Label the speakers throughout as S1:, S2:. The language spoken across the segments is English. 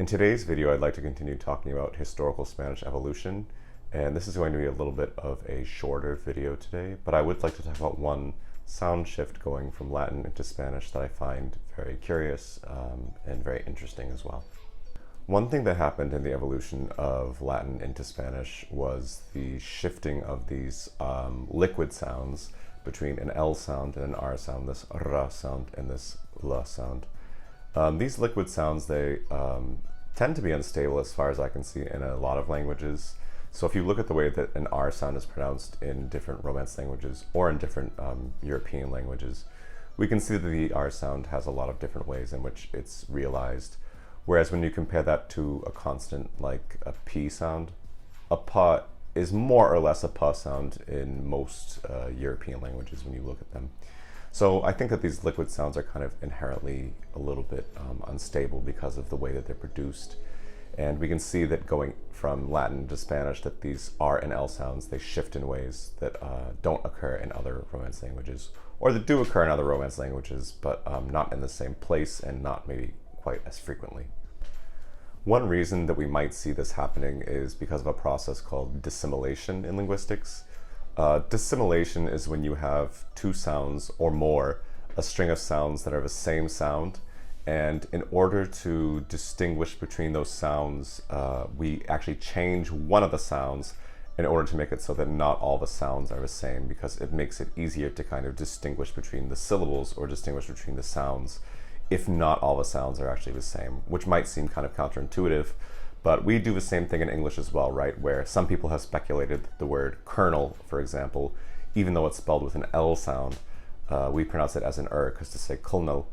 S1: In today's video, I'd like to continue talking about historical Spanish evolution, and this is going to be a little bit of a shorter video today, but I would like to talk about one sound shift going from Latin into Spanish that I find very curious and very interesting as well. One thing that happened in the evolution of Latin into Spanish was the shifting of these liquid sounds between an L sound and an R sound, this R sound and this L sound. These liquid sounds, they tend to be unstable as far as I can see in a lot of languages. So if you look at the way that an R sound is pronounced in different Romance languages or in different European languages, we can see that the R sound has a lot of different ways in which it's realized. Whereas when you compare that to a consonant like a P sound, a P is more or less a P sound in most European languages when you look at them. So I think that these liquid sounds are kind of inherently a little bit unstable because of the way that they're produced. And we can see that going from Latin to Spanish that these R and L sounds, they shift in ways that don't occur in other Romance languages, or that do occur in other Romance languages, but not in the same place and not maybe quite as frequently. One reason that we might see this happening is because of a process called dissimilation in linguistics. Dissimilation is when you have two sounds or more, a string of sounds that are the same sound, and in order to distinguish between those sounds, we actually change one of the sounds in order to make it so that not all the sounds are the same, because it makes it easier to kind of distinguish between the syllables or distinguish between the sounds if not all the sounds are actually the same, which might seem kind of counterintuitive. But we do the same thing in English as well, right? Where some people have speculated that the word kernel, for example, even though it's spelled with an L sound, we pronounce it as an because to say kulnel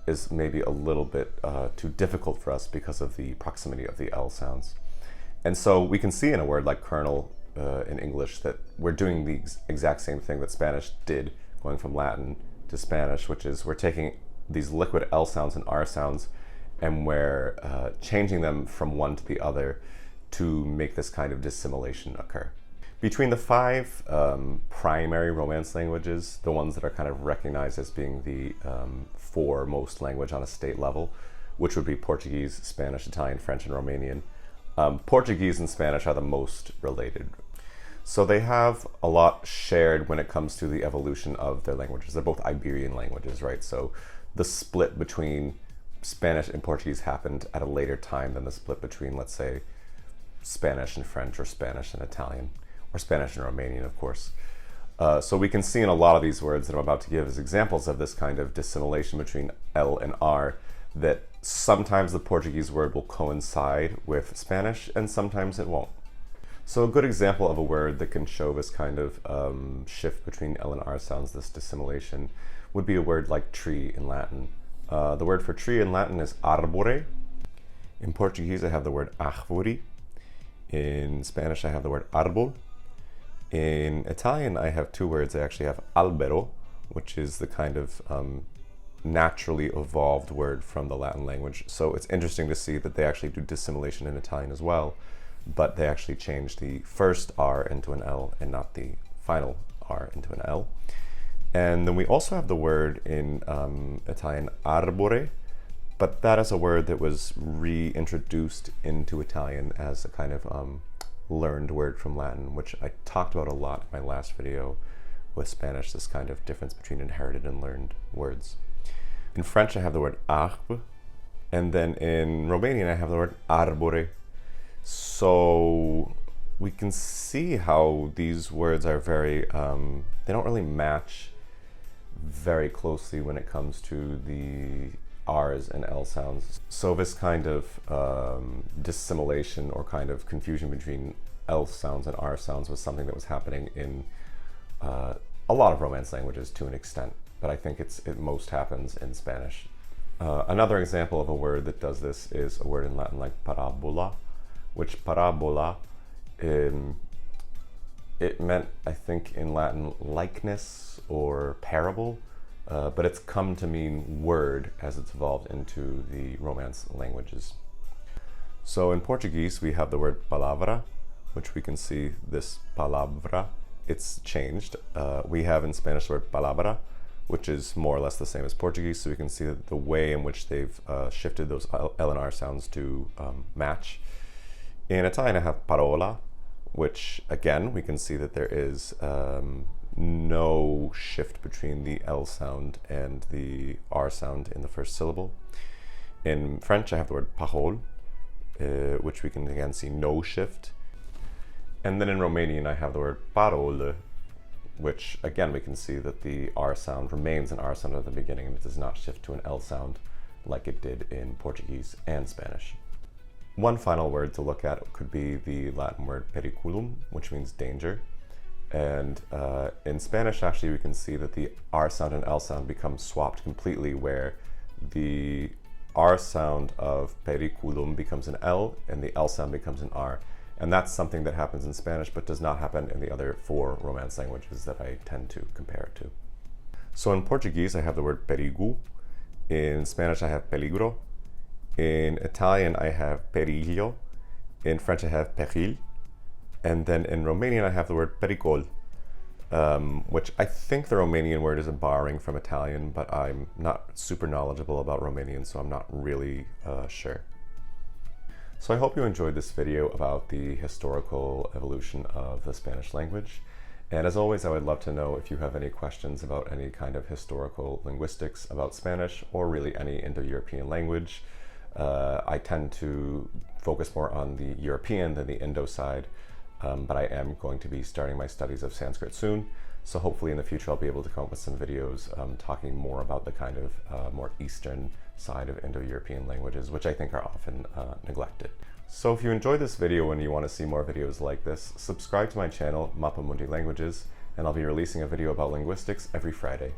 S1: is maybe a little bit too difficult for us because of the proximity of the L sounds. And so we can see in a word like kernel in English that we're doing the exact same thing that Spanish did going from Latin to Spanish, which is we're taking these liquid L sounds and R sounds and we're changing them from one to the other to make this kind of dissimilation occur. Between the five primary Romance languages, the ones that are kind of recognized as being the foremost language on a state level, which would be Portuguese, Spanish, Italian, French, and Romanian, Portuguese and Spanish are the most related. So they have a lot shared when it comes to the evolution of their languages. They're both Iberian languages, right? So the split between Spanish and Portuguese happened at a later time than the split between, let's say, Spanish and French, or Spanish and Italian, or Spanish and Romanian, of course. So we can see in a lot of these words that I'm about to give as examples of this kind of dissimilation between L and R, that sometimes the Portuguese word will coincide with Spanish and sometimes it won't. So a good example of a word that can show this kind of shift between L and R sounds, this dissimilation, would be a word like tree in Latin. The word for tree in Latin is arbore. In Portuguese, I have the word árvore. In Spanish, I have the word árbol. In Italian, I have two words. I actually have albero, which is the kind of naturally evolved word from the Latin language. So it's interesting to see that they actually do dissimilation in Italian as well, but they actually change the first R into an L and not the final R into an L. And then we also have the word in Italian arbore, but that is a word that was reintroduced into Italian as a kind of learned word from Latin, which I talked about a lot in my last video with Spanish, this kind of difference between inherited and learned words. In French, I have the word arbre, and then in Romanian, I have the word arbore. So we can see how these words are very, they don't really match very closely when it comes to the R's and L sounds. So this kind of dissimilation or kind of confusion between L sounds and R sounds was something that was happening in a lot of Romance languages to an extent, but I think it most happens in Spanish. Another example of a word that does this is a word in Latin like parabola, which parabola, it meant, I think, in Latin likeness or parable, but it's come to mean word as it's evolved into the Romance languages. So in Portuguese, we have the word palavra, which we can see this palavra, it's changed. We have in Spanish the word palabra, which is more or less the same as Portuguese. So we can see that the way in which they've shifted those L and R sounds to match. In Italian, I have parola, which again, we can see that there is no shift between the L sound and the R sound in the first syllable. In French, I have the word parole, which we can again see no shift. And then in Romanian, I have the word parole, which again, we can see that the R sound remains an R sound at the beginning and it does not shift to an L sound like it did in Portuguese and Spanish. One final word to look at could be the Latin word periculum, which means danger. And in Spanish, actually, we can see that the R sound and L sound become swapped completely, where the R sound of periculum becomes an L and the L sound becomes an R. And that's something that happens in Spanish, but does not happen in the other 4 Romance languages that I tend to compare it to. So in Portuguese, I have the word perigo. In Spanish, I have peligro. In Italian, I have periglio. In French, I have péril. And then in Romanian, I have the word pericol, which I think the Romanian word is a borrowing from Italian, but I'm not super knowledgeable about Romanian, so I'm not really sure. So I hope you enjoyed this video about the historical evolution of the Spanish language. And as always, I would love to know if you have any questions about any kind of historical linguistics about Spanish, or really any Indo-European language. I tend to focus more on the European than the Indo side, but I am going to be starting my studies of Sanskrit soon, so hopefully in the future I'll be able to come up with some videos talking more about the kind of more Eastern side of Indo-European languages, which I think are often neglected. So if you enjoyed this video and you want to see more videos like this, subscribe to my channel, Mappa Mundi Languages, and I'll be releasing a video about linguistics every Friday.